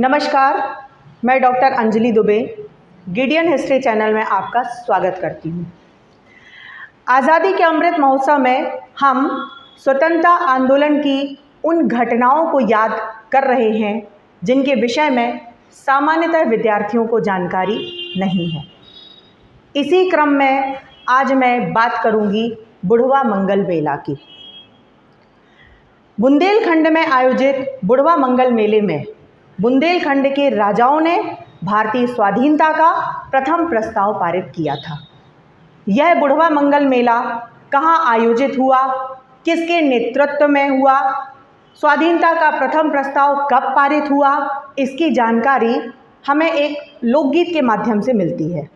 नमस्कार, मैं doctor Anjali Dubey Gideon history channel में आपका स्वागत करती हूँ। आज़ादी के अमृत महोत्सव में हम स्वतंत्रता आंदोलन की उन घटनाओं को याद कर रहे हैं जिनके विषय में सामान्यतः विद्यार्थियों को जानकारी नहीं है। इसी क्रम में आज मैं बात करूँगी बुढ़वा मंगल मेला की। बुंदेलखंड में आयोजित बुढ़वा मंगल मेले में बुंदेलखंड के राजाओं ने भारतीय स्वाधीनता का प्रथम प्रस्ताव पारित किया था। यह बुढ़वा मंगल मेला कहाँ आयोजित हुआ, किसके नेतृत्व में हुआ, स्वाधीनता का प्रथम प्रस्ताव कब पारित हुआ, इसकी जानकारी हमें एक लोकगीत के माध्यम से मिलती है।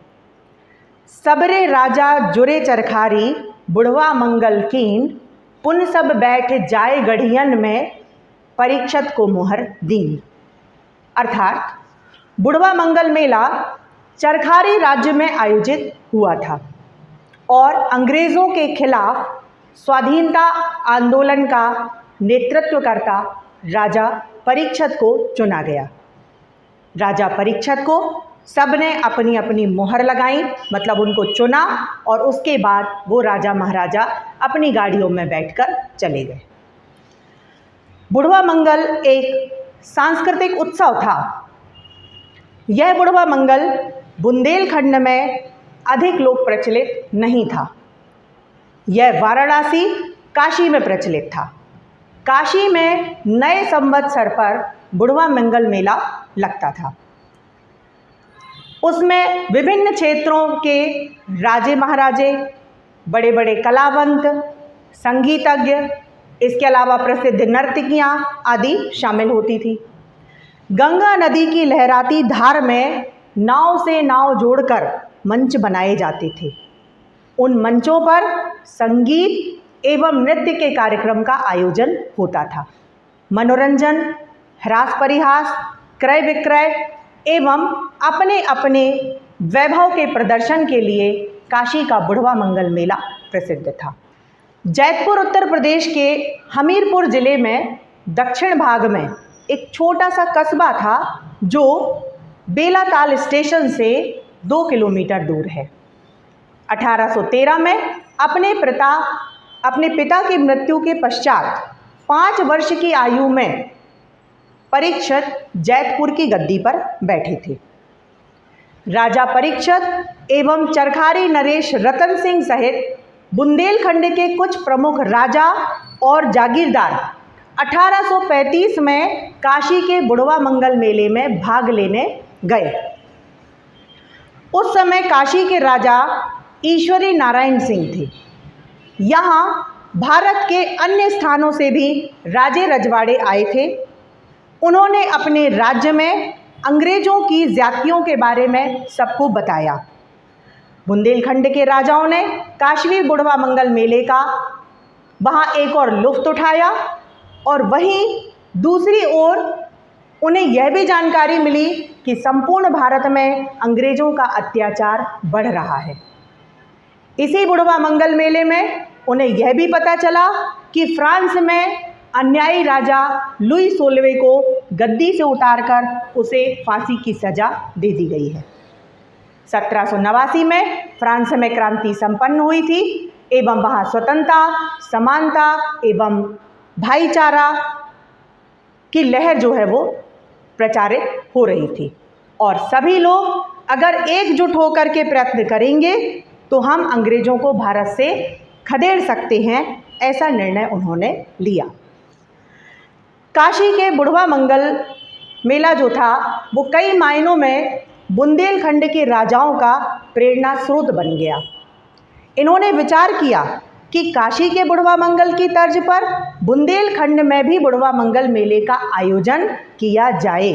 सबरे राजा जुरे चरखारी बुढ़वा मंगल कीन, पुन सब बैठ जाए गढ़ियन में परीक्षत को मुहर दीन। अर्थात बुढ़वा मंगल मेला चरखारी राज्य में आयोजित हुआ था और अंग्रेज़ों के खिलाफ स्वाधीनता आंदोलन का नेतृत्व करता राजा परीक्षत को चुना गया। राजा परीक्षत को सबने अपनी अपनी मुहर लगाई, मतलब उनको चुना और उसके बाद वो राजा महाराजा अपनी गाड़ियों में बैठकर चले गए। बुढ़वा मंगल एक सांस्कृतिक उत्सव था। यह बुढ़वा मंगल बुंदेलखंड में अधिक लोक प्रचलित नहीं था। यह वाराणसी, काशी में प्रचलित था। काशी में नए संवत्सर पर बुढ़वा मंगल मेला लगता था। उसमें विभिन्न क्षेत्रों के राजे महाराजे, बड़े बड़े कलावंत, संगीतज्ञ, इसके अलावा प्रसिद्ध नर्तकियाँ आदि शामिल होती थी। गंगा नदी की लहराती धार में नाव से नाव जोड़कर मंच बनाए जाते थे। उन मंचों पर संगीत एवं नृत्य के कार्यक्रम का आयोजन होता था। मनोरंजन, ह्रास परिहास, क्रय विक्रय एवं अपने अपने वैभव के प्रदर्शन के लिए काशी का बुढ़वा मंगल मेला प्रसिद्ध था। जैतपुर उत्तर प्रदेश के हमीरपुर ज़िले में दक्षिण भाग में एक छोटा सा कस्बा था जो बेलाताल स्टेशन से 2 किलोमीटर दूर है। 1813 में अपने पिता की मृत्यु के पश्चात 5 वर्ष की आयु में परीक्षत जैतपुर की गद्दी पर बैठे थे। राजा परीक्षत एवं चरखारी नरेश रतन सिंह सहित बुंदेलखंड के कुछ प्रमुख राजा और जागीरदार 1835 में काशी के बुढ़वा मंगल मेले में भाग लेने गए। उस समय काशी के राजा ईश्वरी नारायण सिंह थे। यहाँ भारत के अन्य स्थानों से भी राजे रजवाड़े आए थे। उन्होंने अपने राज्य में अंग्रेज़ों की ज़्यादतियों के बारे में सबको बताया। बुंदेलखंड के राजाओं ने काशी बुढ़वा मंगल मेले का वहाँ एक और लुत्फ़ उठाया और वहीं दूसरी ओर उन्हें यह भी जानकारी मिली कि संपूर्ण भारत में अंग्रेज़ों का अत्याचार बढ़ रहा है। इसी बुढ़वा मंगल मेले में उन्हें यह भी पता चला कि फ्रांस में अन्यायी राजा लुई 16वें को गद्दी से उतारकर उसे फांसी की सज़ा दे दी गई है। 1789 में फ्रांस में क्रांति संपन्न हुई थी एवं वहाँ स्वतंत्रता, समानता एवं भाईचारा की लहर जो है वो प्रचारित हो रही थी और सभी लोग अगर एकजुट होकर के प्रयत्न करेंगे तो हम अंग्रेज़ों को भारत से खदेड़ सकते हैं, ऐसा निर्णय उन्होंने लिया। काशी के बुढ़वा मंगल मेला जो था वो कई मायनों में बुंदेलखंड के राजाओं का प्रेरणा स्रोत बन गया। इन्होंने विचार किया कि काशी के बुढ़वा मंगल की तर्ज पर बुंदेलखंड में भी बुढ़वा मंगल मेले का आयोजन किया जाए।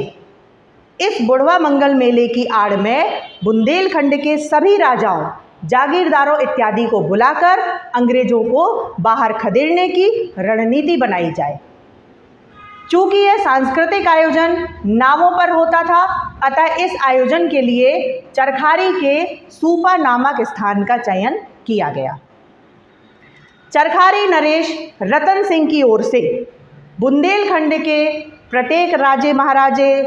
इस बुढ़वा मंगल मेले की आड़ में बुंदेलखंड के सभी राजाओं, जागीरदारों इत्यादि को बुलाकर अंग्रेज़ों को बाहर खदेड़ने की रणनीति बनाई जाए। चूँकि यह सांस्कृतिक आयोजन नावों पर होता था, अतः इस आयोजन के लिए चरखारी के सूपा नामक स्थान का चयन किया गया। चरखारी नरेश रतन सिंह की ओर से बुंदेलखंड के प्रत्येक राजे महाराजे,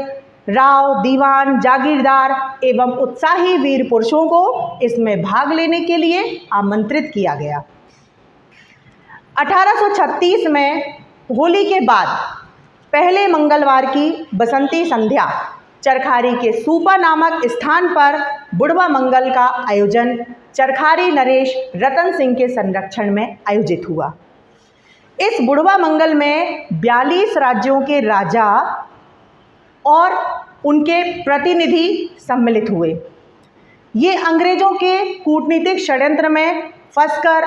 राव, दीवान, जागीरदार एवं उत्साही वीर पुरुषों को इसमें भाग लेने के लिए आमंत्रित किया गया। 1836 में होली के बाद पहले मंगलवार की बसंती संध्या चरखारी के सूपा नामक स्थान पर बुढ़वा मंगल का आयोजन चरखारी नरेश रतन सिंह के संरक्षण में आयोजित हुआ। इस बुढ़वा मंगल में 42 राज्यों के राजा और उनके प्रतिनिधि सम्मिलित हुए। ये अंग्रेजों के कूटनीतिक षड्यंत्र में फंसकर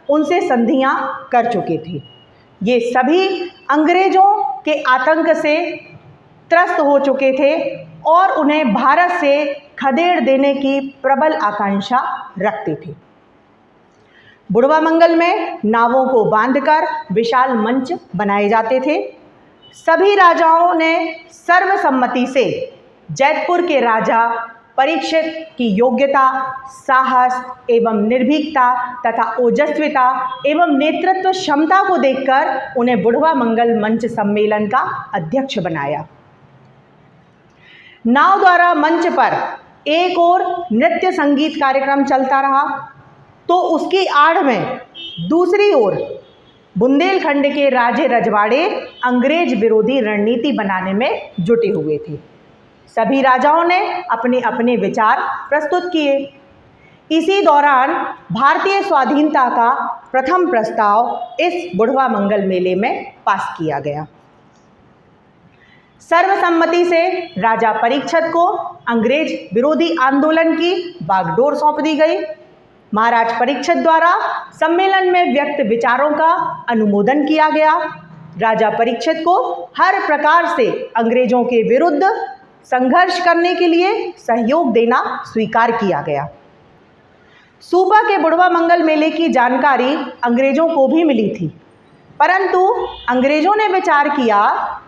उनसे संधियां कर चुके थे। ये सभी अंग्रेजों के आतंक से त्रस्त हो चुके थे और उन्हें भारत से खदेड़ देने की प्रबल आकांक्षा रखते थे। बुढ़वा मंगल में नावों को बांधकर विशाल मंच बनाए जाते थे। सभी राजाओं ने सर्वसम्मति से जैतपुर के राजा परीक्षित की योग्यता, साहस एवं निर्भीकता तथा ओजस्विता एवं नेतृत्व क्षमता को देखकर उन्हें बुढ़वा मंगल मंच सम्मेलन का अध्यक्ष बनाया। नाव द्वारा मंच पर एक और नृत्य संगीत कार्यक्रम चलता रहा तो उसकी आड़ में दूसरी ओर बुंदेलखंड के राजे रजवाड़े अंग्रेज विरोधी रणनीति बनाने में जुटे हुए थे। सभी राजाओं ने अपने अपने विचार प्रस्तुत किए। इसी दौरान भारतीय स्वाधीनता का प्रथम प्रस्ताव इस बुढ़वा मंगल मेले में पास किया गया। सर्वसम्मति से राजा परीक्षित को अंग्रेज विरोधी आंदोलन की बागडोर सौंप दी गई। महाराज परीक्षित द्वारा सम्मेलन में व्यक्त विचारों का अनुमोदन किया गया। राजा परीक्षित को हर प्रकार से अंग्रेजों के विरुद्ध संघर्ष करने के लिए सहयोग देना स्वीकार किया गया। सूबा के बुढ़वा मंगल मेले की जानकारी अंग्रेजों को भी मिली थी, परंतु अंग्रेजों ने विचार किया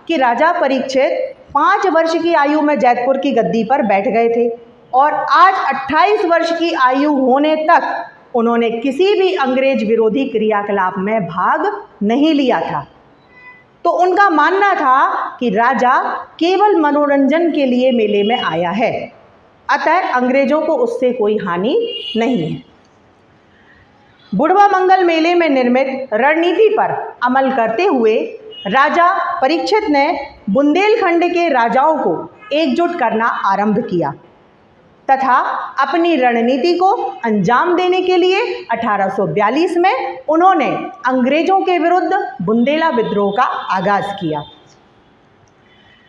कि राजा परीक्षित 5 वर्ष की आयु में जैतपुर की गद्दी पर बैठ गए थे और आज 28 वर्ष की आयु होने तक उन्होंने किसी भी अंग्रेज विरोधी क्रियाकलाप में भाग नहीं लिया था। तो उनका मानना था कि राजा केवल मनोरंजन के लिए मेले में आया है, अतः अंग्रेजों को उससे कोई हानि नहीं है। बुढ़वा मंगल मेले में निर्मित रणनीति पर अमल करते हुए राजा परीक्षित ने बुंदेलखंड के राजाओं को एकजुट करना आरंभ किया तथा अपनी रणनीति को अंजाम देने के लिए 1842 में उन्होंने अंग्रेजों के विरुद्ध बुंदेला विद्रोह का आगाज किया।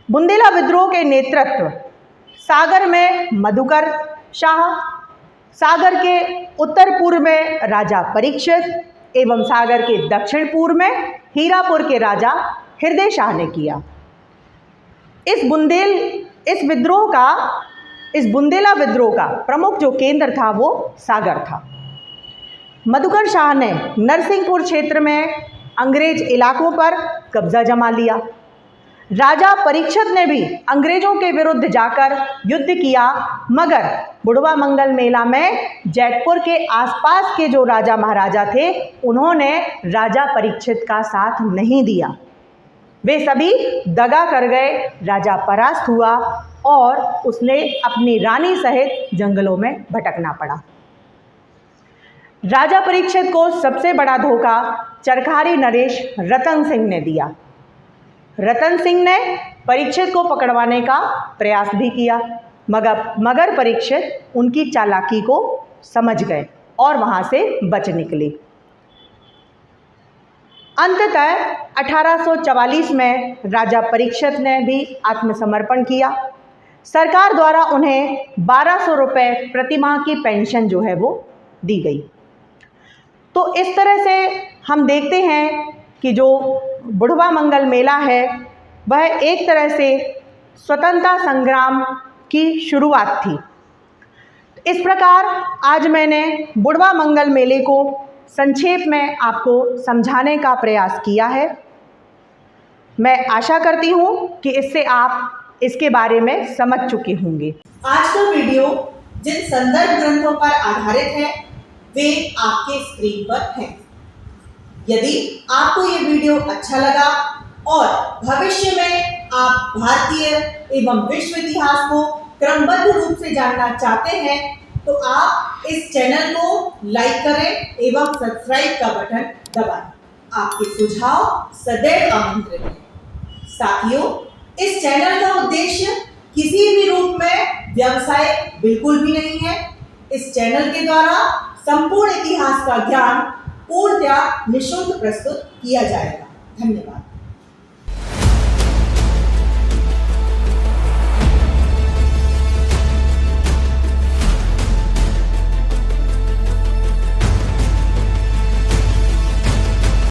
बुंदेला विद्रोह के नेतृत्व सागर में मधुकर शाह, सागर के उत्तर पूर्व में राजा परीक्षित एवं सागर के दक्षिण पूर्व में हीरापुर के राजा हृदय शाह ने किया। इस बुंदेला विद्रोह का प्रमुख जो केंद्र था वो सागर था। मधुकर शाह ने नरसिंहपुर क्षेत्र में अंग्रेज इलाकों पर कब्जा जमा लिया। राजा परीक्षित ने भी अंग्रेजों के विरुद्ध जाकर युद्ध किया, मगर बुढ़वा मंगल मेला में जैतपुर के आसपास के जो राजा महाराजा थे उन्होंने राजा परीक्षित का साथ नहीं दिया। वे सभी दगा कर गए। राजा परास्त हुआ और उसने अपनी रानी सहित जंगलों में भटकना पड़ा। राजा परीक्षित को सबसे बड़ा धोखा चरखारी नरेश रतन सिंह ने दिया। रतन सिंह ने परीक्षित को पकड़वाने का प्रयास भी किया, मगर परीक्षित उनकी चालाकी को समझ गए और वहां से बच निकले। अंततः 1844 में राजा परीक्षित ने भी आत्मसमर्पण किया। सरकार द्वारा उन्हें 1200 रुपये प्रतिमाह की पेंशन जो है वो दी गई। तो इस तरह से हम देखते हैं कि जो बुढ़वा मंगल मेला है वह एक तरह से स्वतंत्रता संग्राम की शुरुआत थी। इस प्रकार आज मैंने बुढ़वा मंगल मेले को संक्षेप में आपको समझाने का प्रयास किया है। मैं आशा करती हूँ कि इससे आप इसके बारे में समझ चुके होंगे। आज का वीडियो जिन संदर्भ ग्रंथों पर आधारित है वे आपके स्क्रीन पर हैं। यदि आपको ये वीडियो अच्छा लगा और भविष्य में आप भारतीय एवं विश्व इतिहास को क्रमबद्ध रूप से जानना चाहते हैं तो आप इस चैनल को लाइक करें एवं सब्सक्राइब का बटन दबाएं। आपके सुझाव सदैव आमंत्रित हैं। साथियों, इस चैनल का उद्देश्य किसी भी रूप में व्यवसाय बिल्कुल भी नहीं है। इस चैनल के द्वारा संपूर्ण इतिहास का ज्ञान पूर्णतया निःशुल्क प्रस्तुत किया जाएगा। धन्यवाद।